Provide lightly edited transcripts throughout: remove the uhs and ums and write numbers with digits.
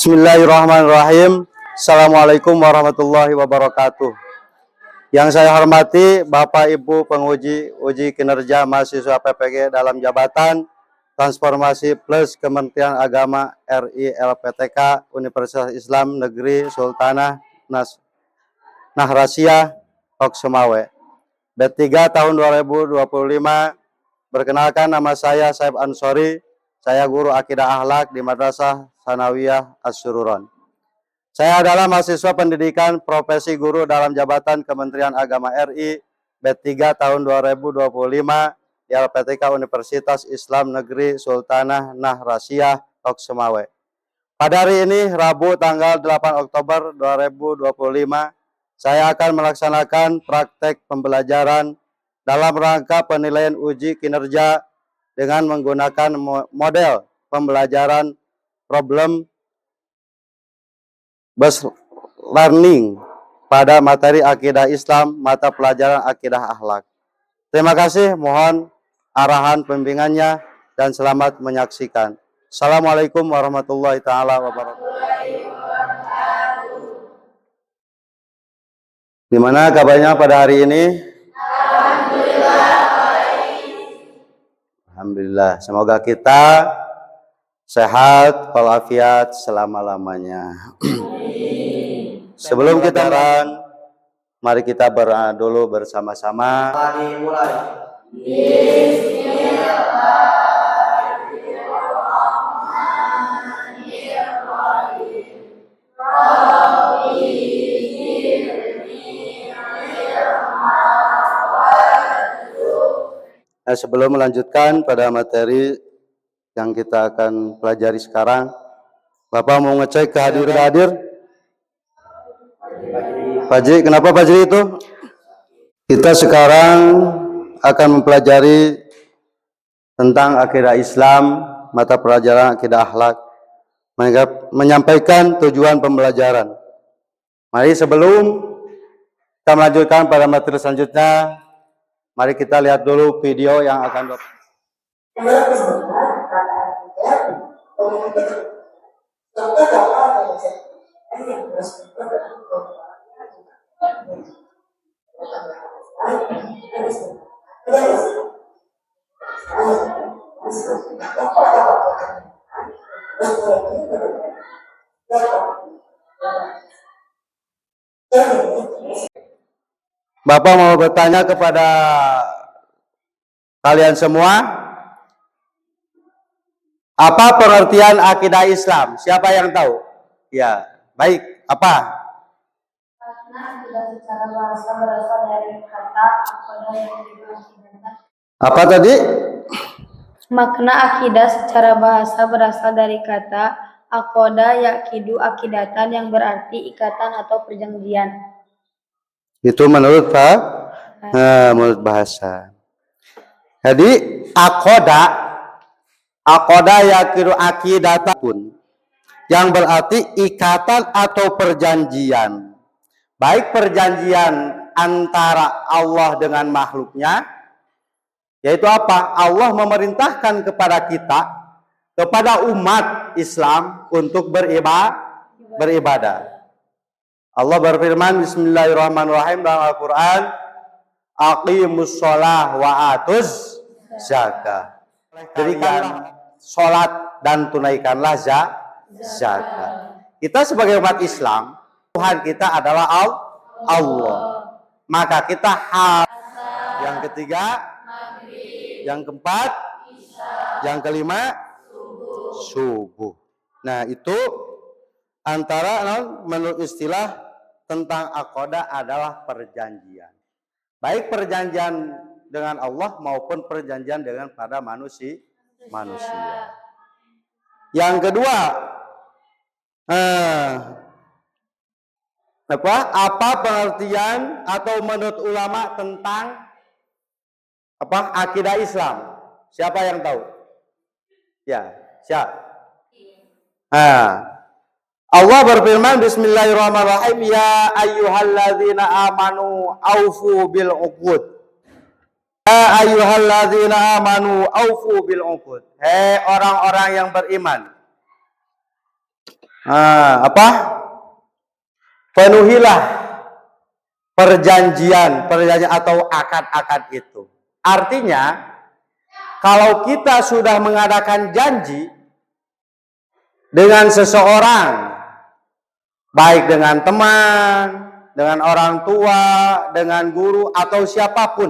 Bismillahirrahmanirrahim. Assalamualaikum warahmatullahi wabarakatuh. Yang saya hormati Bapak Ibu penguji uji kinerja mahasiswa PPG dalam jabatan Transformasi Plus Kementerian Agama RI LPTK Universitas Islam Negeri Sultanah Nahrasiyah Hoksemawe. B3 tahun 2025. Berkenalkan, nama saya Saib Ansori. Saya guru akidah akhlak di Madrasah Sanawiyah Asyururon. Saya adalah mahasiswa pendidikan profesi guru dalam jabatan Kementerian Agama RI B3 tahun 2025 di LPTK Universitas Islam Negeri Sultanah Nahrasiyah Hoksemawe. Pada hari ini, Rabu tanggal 8 Oktober 2025, saya akan melaksanakan praktek pembelajaran dalam rangka penilaian uji kinerja dengan menggunakan model pembelajaran problem based learning pada materi akidah Islam, mata pelajaran akidah akhlak. Terima kasih, mohon arahan pembimbingannya dan selamat menyaksikan. Assalamualaikum warahmatullahi taala wabarakatuh. Gimana kabarnya pada hari ini? Alhamdulillah, semoga kita sehat walafiat selama-lamanya. Sebelum kita mari kita berdoa dulu bersama-sama. Mari mulai. Nah, sebelum melanjutkan pada materi yang kita akan pelajari sekarang, Bapak mau ngecek kehadiran hadir? Fajri, kenapa Fajri itu? Kita sekarang akan mempelajari tentang akidah Islam, mata pelajaran akidah akhlak, menyampaikan tujuan pembelajaran. Mari sebelum kita melanjutkan pada materi selanjutnya, mari kita lihat dulu video yang akan Bapak mau bertanya kepada kalian semua, apa pengertian akidah Islam? Siapa yang tahu? Ya, baik. Apa? Makna akidah secara bahasa berasal dari kata akoda yang diartikan. Apa tadi? Makna akidah secara bahasa berasal dari kata akoda yakidu akidatan yang berarti ikatan atau perjanjian. Itu menurut Pak? Menurut bahasa. Jadi akoda yakidu akidatan yang berarti ikatan atau perjanjian. Baik perjanjian antara Allah dengan makhluknya, yaitu apa? Allah memerintahkan kepada kita, kepada umat Islam untuk beribadah. Allah berfirman, Bismillahirrahmanirrahim dalam Al-Quran, aqimus sholah wa atuz zakah. Dirikanlah sholat dan tunaikanlah zakat. Kita sebagai umat Islam, Tuhan kita adalah Allah. Maka kita harus. Yang ketiga, yang keempat, yang kelima, subuh. Nah, itu antara menurut istilah tentang akoda adalah perjanjian. Baik perjanjian dengan Allah maupun perjanjian dengan pada manusia. Yang kedua, apa pengertian atau menurut ulama tentang akidah Islam? Siapa yang tahu? Ya, siapa? Allah berfirman, Bismillahirrahmanirrahim, ya ayyuhalladzina amanu aufu bil uqud. Ya ayyuhalladzina amanu aufu bil uqud. Hei orang-orang yang beriman, Apa? Penuhilah perjanjian atau akad-akad itu. Artinya, kalau kita sudah mengadakan janji dengan seseorang, baik dengan teman, dengan orang tua, dengan guru atau siapapun,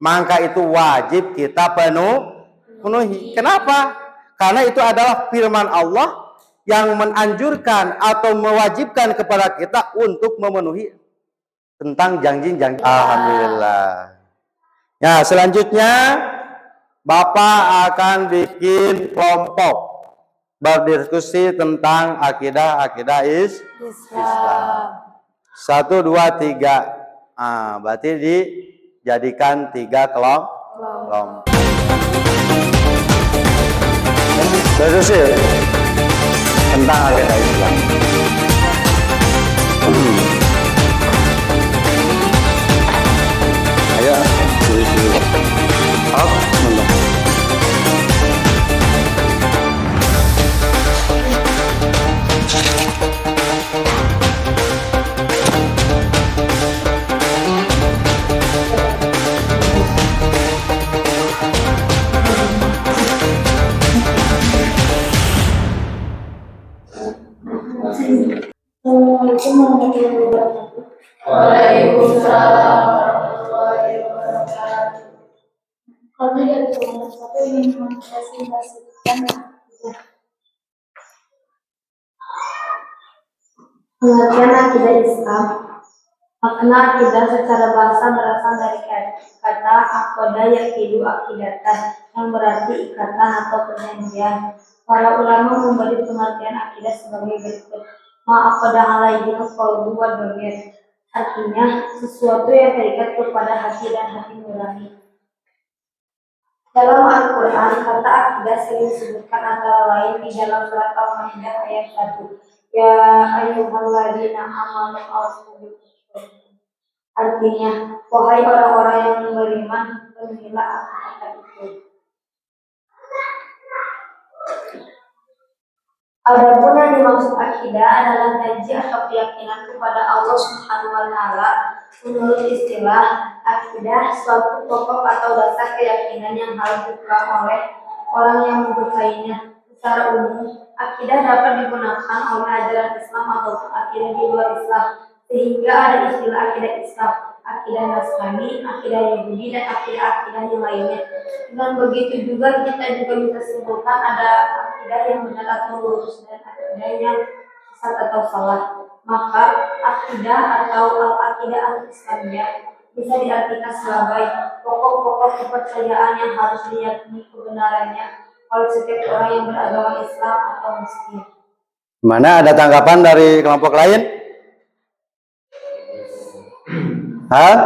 maka itu wajib kita penuhi. Kenapa? Karena itu adalah firman Allah yang menganjurkan atau mewajibkan kepada kita untuk memenuhi tentang janji-janji. Alhamdulillah. Ya, selanjutnya Bapak akan bikin kelompok berdiskusi tentang akidah Islam. 1, 2, 3. Berarti dijadikan 3 kelompok. Berdiskusi tentang akidah Islam. Ayo, Assalamualaikum warahmatullahi wabarakatuh. Waalaikumsalam warahmatullahi wabarakatuh. Kami dari kelompok 1 ingin mempresentasikan pengertian akidah Islam. Makna akidah secara bahasa berasal dari kata aqoda yaqidu aqidatan, yang berarti ikatan atau perjanjian. Para ulama memberi pengertian akidah sebagai berikut. Ma'aqada alaihi qalbu wa dhamir. Artinya sesuatu yang terikat kepada hati dan hati nurani. Dalam Al-Quran, kata akidah sering disebutkan antara lain di dalam surat Al-Maidah ayat 1. Ya ayyuhalladzina amanu awfu bil-uqud. Artinya, wahai orang-orang yang beriman, penuhilah akad itu. Adapun yang dimaksud akidah adalah janji atau keyakinan kepada Allah Subhanahu wa Ta'ala. Menurut istilah akidah, suatu pokok atau dasar keyakinan yang harus dipegang oleh orang yang mempercayainya. Secara umum, akidah dapat digunakan oleh ajaran Islam ataupun akidah di luar Islam, sehingga ada istilah akidah Islam, akidah Nasrani, akidah Yahudi, dan akidah-akidah yang lainnya. Dengan begitu juga kita juga bisa simpulkan ada akidah yang benar atau lurus dan akidah yang sesat atau salah. Maka akidah atau al-akidah al-Islamiyah bisa diartikan sebagai pokok-pokok kepercayaan yang harus diyakini kebenarannya oleh setiap orang yang beragama Islam atau Muslim. Mana ada tanggapan dari kelompok lain? Hah?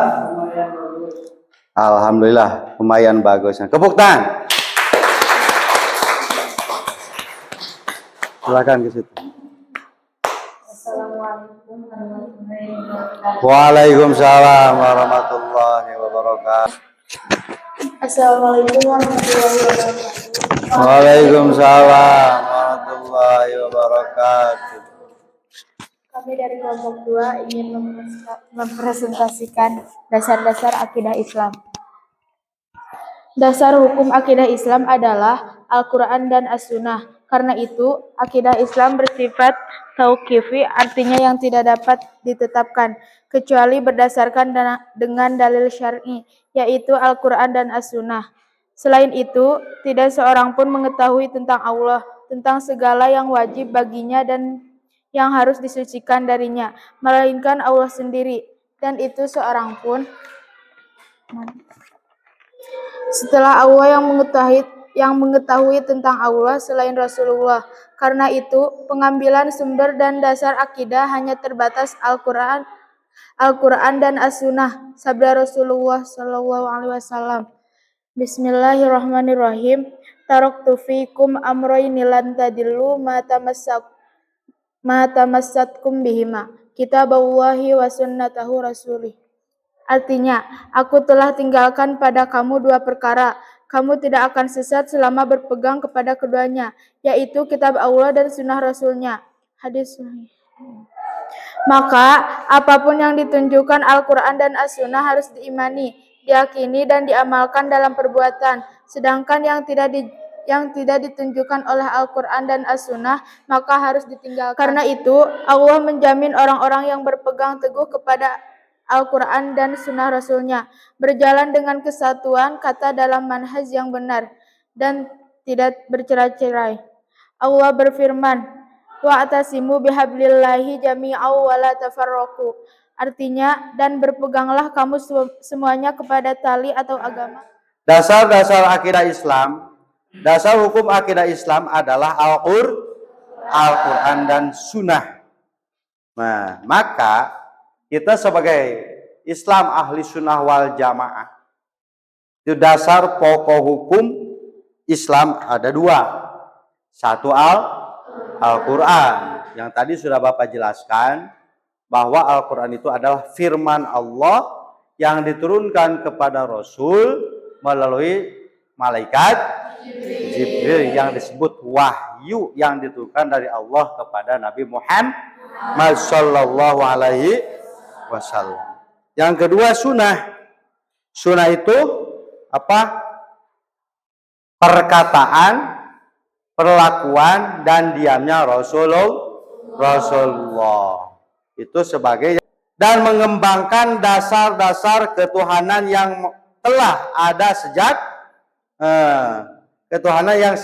Alhamdulillah, lumayan bagus. Tepuk tangan. Silakan ke situ. Assalamualaikum warahmatullahi wabarakatuh. Waalaikumsalam warahmatullahi wabarakatuh. Assalamualaikum warahmatullahi wabarakatuh. Waalaikumsalam warahmatullahi wabarakatuh. Kami dari kelompok 2 ingin mempresentasikan dasar-dasar akidah Islam. Dasar hukum akidah Islam adalah Al-Quran dan As-Sunnah. Karena itu, akidah Islam bersifat tauqifi, artinya yang tidak dapat ditetapkan, kecuali berdasarkan dengan dalil syar'i, yaitu Al-Quran dan As-Sunnah. Selain itu, tidak seorang pun mengetahui tentang Allah, tentang segala yang wajib baginya dan yang harus disucikan darinya, melainkan Allah sendiri, dan itu seorang pun setelah Allah yang mengetahui tentang Allah selain Rasulullah. Karena itu, pengambilan sumber dan dasar akidah hanya terbatas Al-Quran dan As-Sunnah, sabda Rasulullah SAW. Bismillahirrahmanirrahim. Taraktu fikum amroini lan tadillu ma tamassatkum bihima, kitaballahi wa sunnatahu rasulih. Artinya, aku telah tinggalkan pada kamu 2 perkara. Kamu tidak akan sesat selama berpegang kepada keduanya, yaitu kitab Allah dan sunnah Rasulnya. Hadis sahih. Maka apapun yang ditunjukkan Al-Quran dan As-Sunnah harus diimani, diyakini dan diamalkan dalam perbuatan. Sedangkan yang tidak ditunjukkan oleh Al-Quran dan As-Sunnah maka harus ditinggalkan. Karena itu Allah menjamin orang-orang yang berpegang teguh kepada Al-Quran dan Sunnah Rasulnya, berjalan dengan kesatuan kata dalam manhaj yang benar dan tidak bercerai-cerai. Allah berfirman, wa'tasimu bihablillahi jami'an wa la tafarraqu. Artinya, dan berpeganglah kamu semuanya kepada tali atau agama. Dasar-dasar akidah Islam, dasar hukum akidah Islam adalah Al-Quran dan Sunnah. Nah, maka kita sebagai Islam ahli sunnah wal jamaah, itu dasar pokok hukum Islam ada dua. Satu Al-Quran, yang tadi sudah Bapak jelaskan, bahwa Al-Quran itu adalah firman Allah yang diturunkan kepada Rasul melalui malaikat Jibril, yang disebut wahyu yang diturunkan dari Allah kepada Nabi Muhammad sallallahu alaihi wasallam. Yang kedua sunnah. Sunnah itu apa? Perkataan, perlakuan dan diamnya Rasulullah. Itu sebagai dan mengembangkan dasar-dasar ketuhanan yang telah ada sejak ketuhanan yang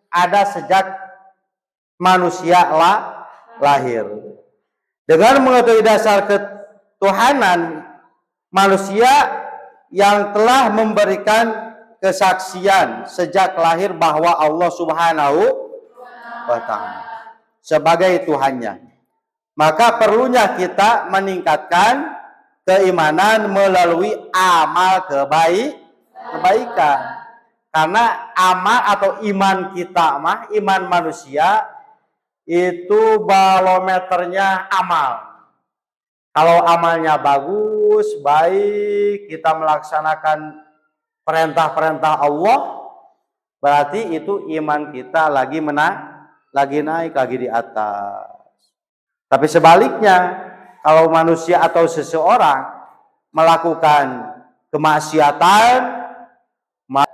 ada sejak manusia lahir. Dengan mengetahui dasar ketuhanan manusia yang telah memberikan kesaksian sejak lahir bahwa Allah Subhanahu wa Ta'ala sebagai Tuhannya, maka perlunya kita meningkatkan keimanan melalui amal kebaikan. Karena amal atau iman kita iman manusia itu barometernya amal. Kalau amalnya bagus, baik, kita melaksanakan perintah-perintah Allah, berarti itu iman kita lagi naik, lagi di atas. Tapi sebaliknya, kalau manusia atau seseorang melakukan kemaksiatan,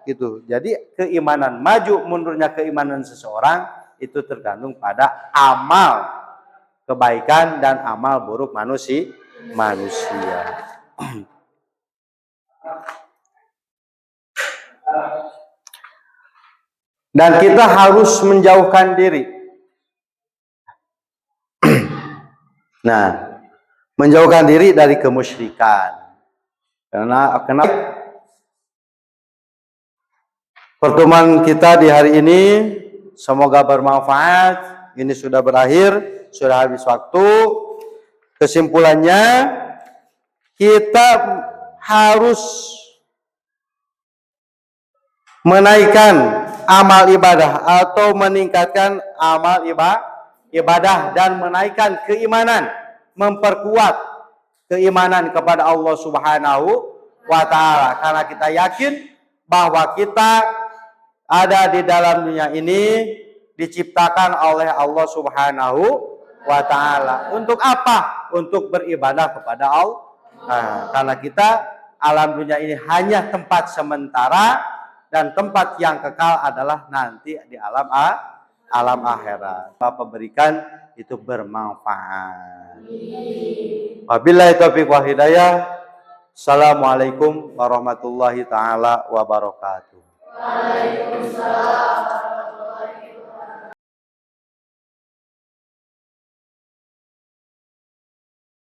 itu jadi keimanan maju mundurnya keimanan seseorang itu tergantung pada amal kebaikan dan amal buruk manusia. Dan kita harus menjauhkan diri. Nah, menjauhkan diri dari kemusyrikan. Karena pertemuan kita di hari ini semoga bermanfaat. Ini sudah berakhir, sudah habis waktu. Kesimpulannya, kita harus menaikkan amal ibadah atau meningkatkan amal ibadah dan menaikkan keimanan, memperkuat keimanan kepada Allah Subhanahu wa Ta'ala. Karena kita yakin bahwa kita ada di dalam dunia ini diciptakan oleh Allah Subhanahu wa Ta'ala. Untuk apa? Untuk beribadah kepada Allah. Karena kita alam dunia ini hanya tempat sementara dan tempat yang kekal adalah nanti di alam akhirat. Bapak berikan itu bermanfaat. Wabillahi taufiq wal hidayah. Assalamualaikum warahmatullahi taala wabarakatuh. Waalaikumsalam.